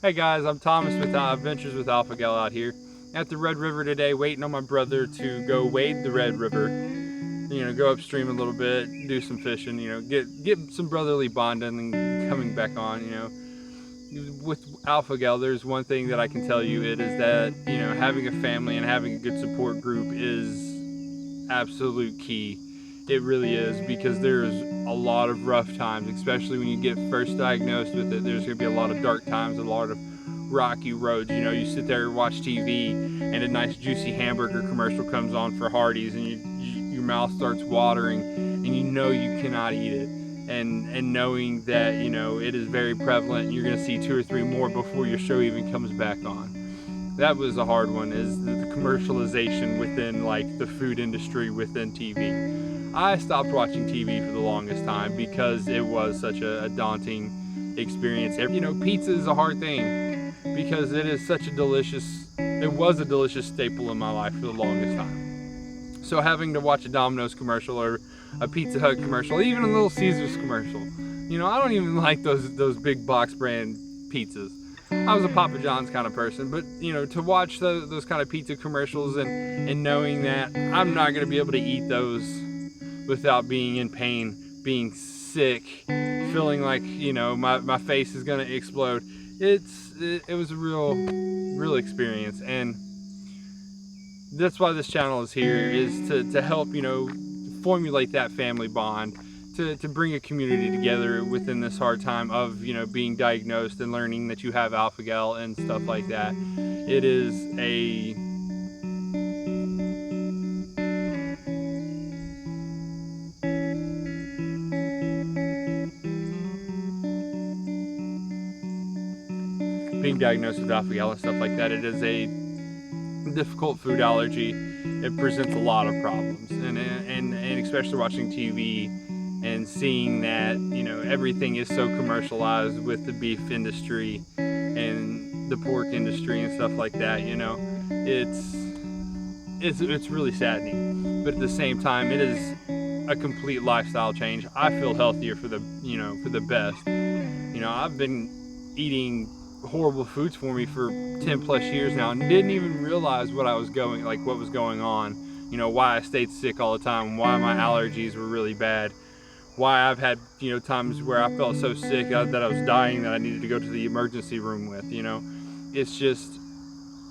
Hey guys, I'm Thomas with Adventures with Alpha Gal out here at the Red River today, waiting on my brother to go wade the Red River. Go upstream a little bit, do some fishing. Get some brotherly bonding and coming back on. With Alpha Gal, there's one thing that I can tell you. It is that having a family and having a good support group is absolute key. It really is, because there's a lot of rough times, especially when you get first diagnosed with it. There's going to be a lot of dark times, a lot of rocky roads. You sit there and watch TV and a nice juicy hamburger commercial comes on for Hardee's, and your mouth starts watering and you cannot eat it. And knowing that it is very prevalent, and you're going to see 2 or 3 more before your show even comes back on. That was a hard one, is the commercialization within like the food industry within TV. I stopped watching TV for the longest time because it was such a daunting experience. Pizza is a hard thing because it was a delicious staple in my life for the longest time. So having to watch a Domino's commercial or a Pizza Hut commercial, even a Little Caesars commercial, I don't even like those big box brand pizzas. I was a Papa John's kind of person, but to watch those kind of pizza commercials and knowing that I'm not going to be able to eat those without being in pain, being sick, feeling like my face is going to explode. It was a real experience, and that's why this channel is here, is to help formulate that family bond, to bring a community together within this hard time of being diagnosed and learning that you have alpha gal and stuff like that. It is being diagnosed with alpha gal and stuff like that. It is a difficult food allergy. It presents a lot of problems, and especially watching TV and seeing that everything is so commercialized with the beef industry and the pork industry and stuff like that. It's really saddening, but at the same time, it is a complete lifestyle change. I feel healthier for the best. I've been eating horrible foods for me for 10 plus years now and didn't even realize what was going on. Why I stayed sick all the time, why my allergies were really bad, why I've had times where I felt so sick that I was dying that I needed to go to the emergency room with. It's just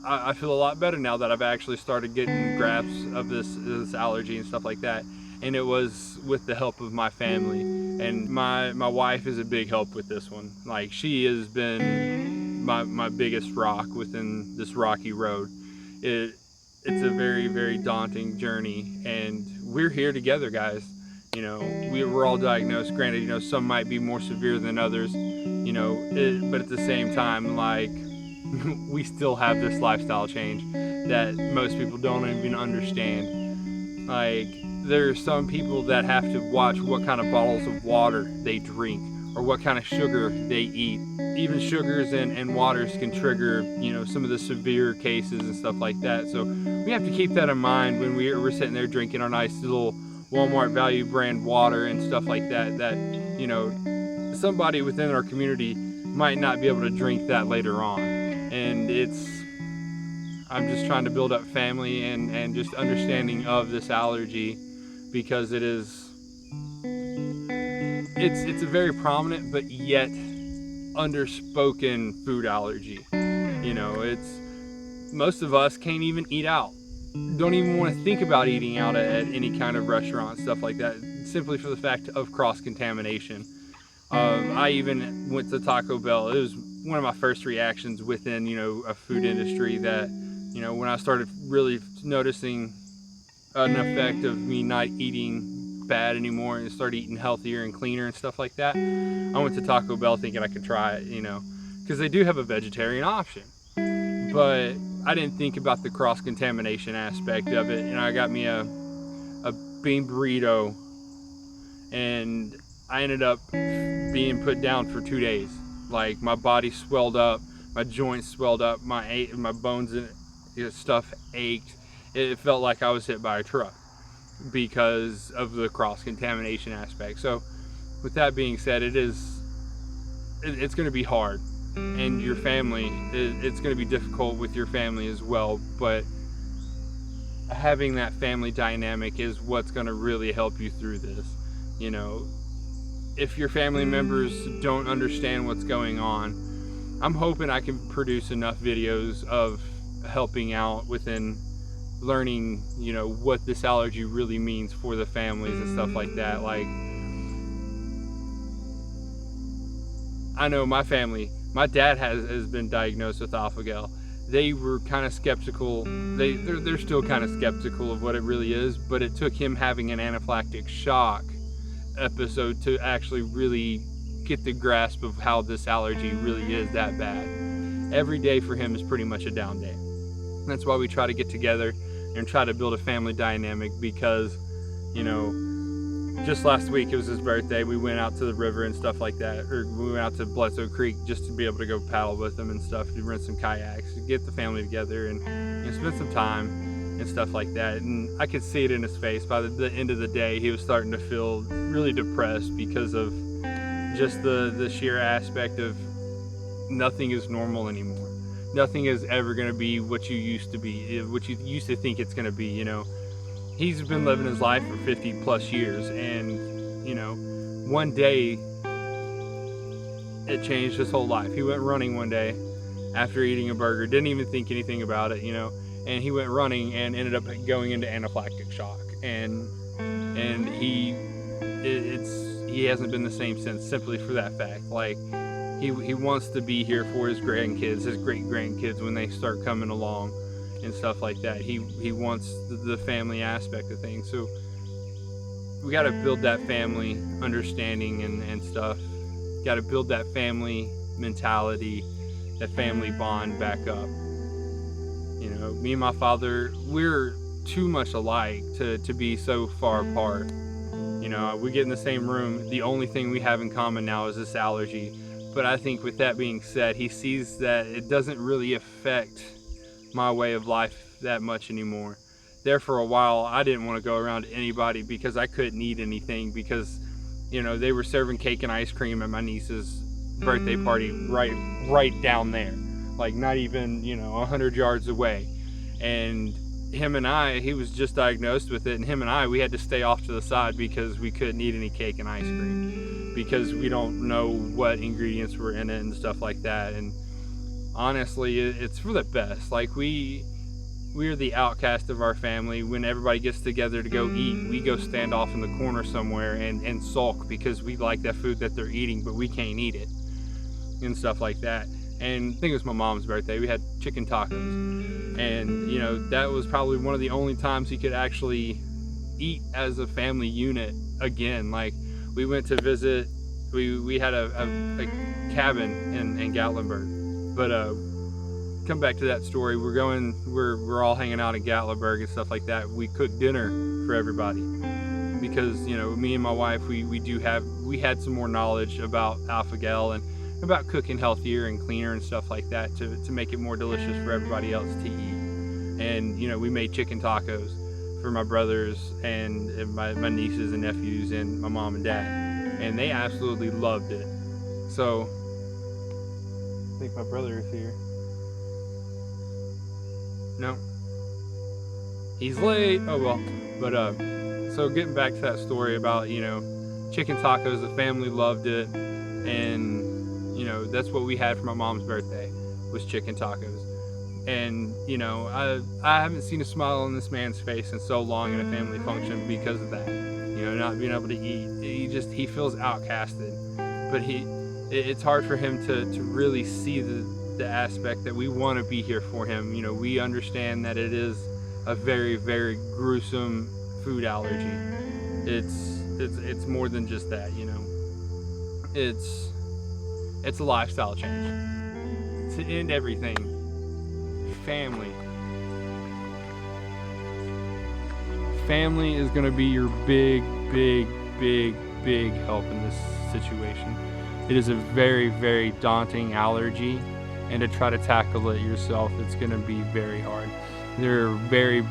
I feel a lot better now that I've actually started getting grasps of this allergy and stuff like that. And it was with the help of my family, and my wife is a big help with this one. Like, she has been my biggest rock within this rocky road. It's a very, very daunting journey, and we're here together, guys. We're all diagnosed. Granted, some might be more severe than others, but at the same time, like, we still have this lifestyle change that most people don't even understand. Like, there are some people that have to watch what kind of bottles of water they drink or what kind of sugar they eat. Even sugars and waters can trigger, some of the severe cases and stuff like that. So we have to keep that in mind when we're sitting there drinking our nice little Walmart value brand water and stuff like that, somebody within our community might not be able to drink that later on. And I'm just trying to build up family and just understanding of this allergy, because it's a very prominent but yet underspoken food allergy. Most of us can't even eat out, don't even want to think about eating out at any kind of restaurant, stuff like that, simply for the fact of cross-contamination. I even went to Taco Bell. It was one of my first reactions within a food industry, that when I started really noticing an effect of me not eating bad anymore and started eating healthier and cleaner and stuff like that, I went to Taco Bell thinking I could try it, because they do have a vegetarian option. But I didn't think about the cross-contamination aspect of it, and I got me a bean burrito, and I ended up being put down for 2 days. Like, my body swelled up, my joints swelled up, my bones and stuff ached. It felt like I was hit by a truck because of the cross-contamination aspect. So with that being said, it's going to be hard. and your family, it's going to be difficult with your family as well, but having that family dynamic is what's going to really help you through this. You know, if your family members don't understand what's going on, I'm hoping I can produce enough videos of helping out within learning, you know, what this allergy really means for the families and stuff like that. Like, I know my family, my dad has been diagnosed with alpha-gal. They were kind of skeptical. They're still kind of skeptical of what it really is, but it took him having an anaphylactic shock episode to actually really get the grasp of how this allergy really is that bad. Every day for him is pretty much a down day. That's why we try to get together and try to build a family dynamic, because, you know, just last week it was his birthday. We went out to the river and stuff like that, or we went out to Bledsoe Creek just to be able to go paddle with him and stuff, to rent some kayaks, to get the family together and spend some time and stuff like that. And I could see it in his face. By the end of the day, he was starting to feel really depressed because of just the sheer aspect of nothing is normal anymore. Nothing is ever going to be what you used to be, what you used to think it's going to be, you know. He's been living his life for 50 plus years, and, you know, one day it changed his whole life. He went running one day after eating a burger, didn't even think anything about it, you know, and he went running and ended up going into anaphylactic shock, and he hasn't been the same since, simply for that fact. Like, he wants to be here for his grandkids, his great grandkids, when they start coming along and stuff like that. He wants the family aspect of things. So we got to build that family understanding and stuff. Got to build that family mentality, that family bond back up. You know, me and my father, we're too much alike to be so far apart. You know, we get in the same room. The only thing we have in common now is this allergy. But I think with that being said, he sees that it doesn't really affect my way of life that much anymore. There for a while, I didn't want to go around to anybody because I couldn't eat anything, because, you know, they were serving cake and ice cream at my niece's birthday party right down there, like not even, you know, 100 yards away. And him and I, he was just diagnosed with it, and him and I, we had to stay off to the side because we couldn't eat any cake and ice cream, because we don't know what ingredients were in it and stuff like that. And honestly, it's for the best. Like, we're the outcast of our family. When everybody gets together to go eat, we go stand off in the corner somewhere and sulk because we like that food that they're eating, but we can't eat it and stuff like that. And I think it was my mom's birthday. We had chicken tacos, and, you know, that was probably one of the only times we could actually eat as a family unit again. Like, we went to visit, we had a cabin in Gatlinburg. But come back to that story. We're all hanging out in Gatlinburg and stuff like that. We cooked dinner for everybody because, you know, me and my wife, we had some more knowledge about alpha-gal and about cooking healthier and cleaner and stuff like that to make it more delicious for everybody else to eat. And, you know, we made chicken tacos for my brothers and my nieces and nephews and my mom and dad, and they absolutely loved it. So I think my brother is here. No, he's late. Oh well. But so getting back to that story about, you know, chicken tacos, the family loved it, and, you know, that's what we had for my mom's birthday, was chicken tacos. And, you know, I haven't seen a smile on this man's face in so long in a family function because of that. You know, not being able to eat. He feels outcasted, but it's hard for him to really see the aspect that we want to be here for him. You know, we understand that it is a very, very gruesome food allergy. It's more than just that, you know. It's a lifestyle change. To end everything, family. Family is going to be your big, big, big, big help in this situation. It is a very, very daunting allergy, and to try to tackle it yourself, it's going to be very hard. There are very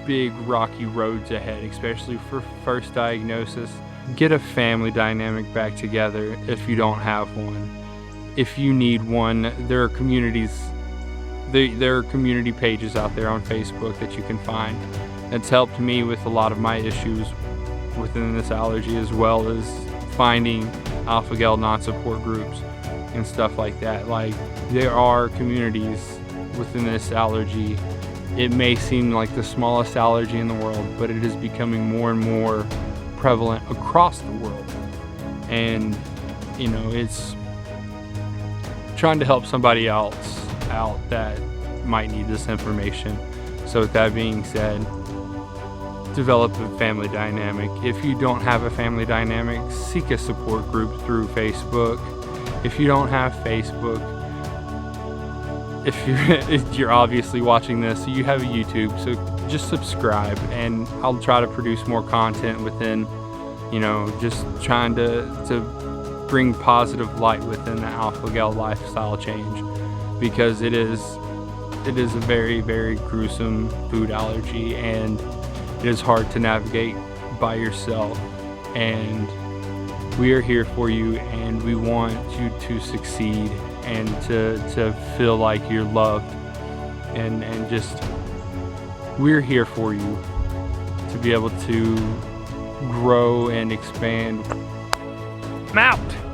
big rocky roads ahead, especially for first diagnosis. Get a family dynamic back together if you don't have one. if you need one, there are communities, there are community pages out there on Facebook that you can find. It's helped me with a lot of my issues within this allergy, as well as finding alpha-gal non-support groups and stuff like that. Like, there are communities within this allergy. It may seem like the smallest allergy in the world, but it is becoming more and more prevalent across the world. And you know, it's trying to help somebody else out that might need this information. So with that being said, develop a family dynamic. If you don't have a family dynamic, seek a support group through Facebook. If you don't have Facebook, if you're obviously watching this, you have a YouTube, so just subscribe, and I'll try to produce more content within, you know, just trying to bring positive light within the alpha-gal lifestyle change, because it is a very, very gruesome food allergy, and it is hard to navigate by yourself. And we are here for you, and we want you to succeed and to feel like you're loved, and just, we're here for you to be able to grow and expand. I'm out.